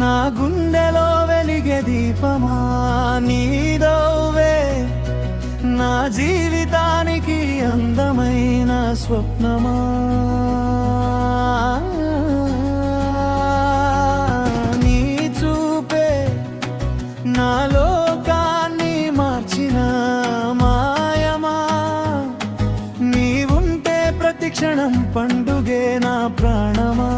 నా గుండెలో వెలిగే దీపమా నీదవ్వే, నా జీవితానికి అందమైన స్వప్నమా. నీ చూపే నా లోకాన్ని మార్చిన మాయమా, నీవుంటే ప్రతి క్షణం పండుగే నా ప్రాణమా.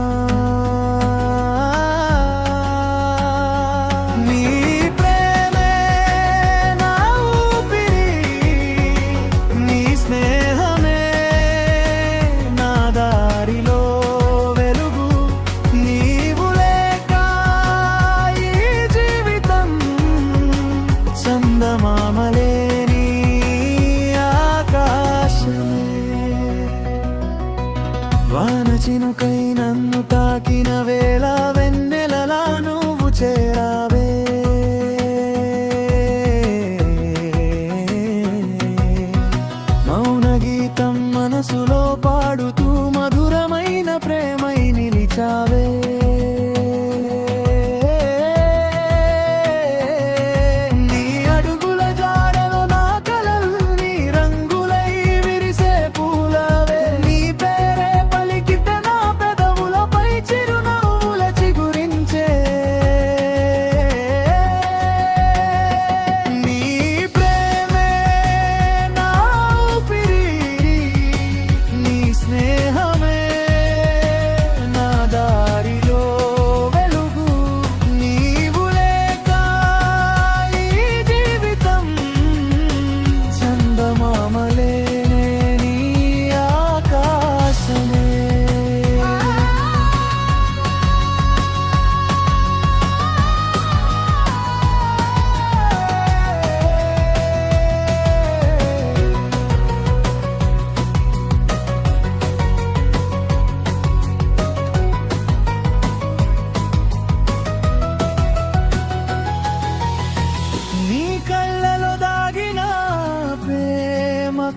వాన చినుకై నన్ను తాకిన వేళ వెన్నెలలా నువ్వు చేరావే, మౌన గీతం మనసులో పాడుతూ మధురమైన ప్రేమై నిలిచావే.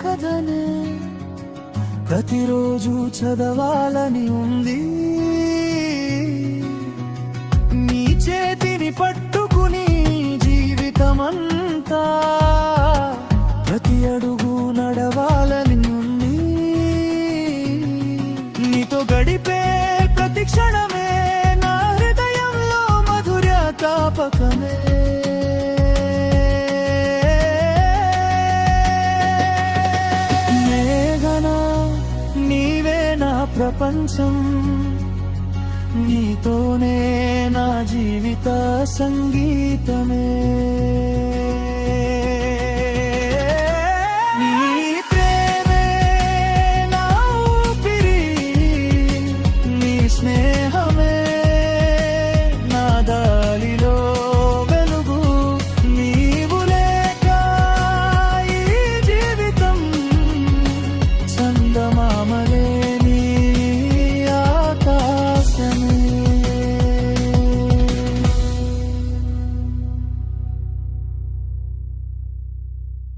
కథనే ప్రతిరోజు చదవాలని ఉంది, నీ చేతిని పట్టుకుని జీవితమంతా ప్రతి అడుగు నడవాలని ఉంది. నీతో గడిపే ప్రతి క్షణమే నా హృదయంలో మధుర తాపకమే. ప్రపంచం నీతోనే నా జీవిత సంగీతమే.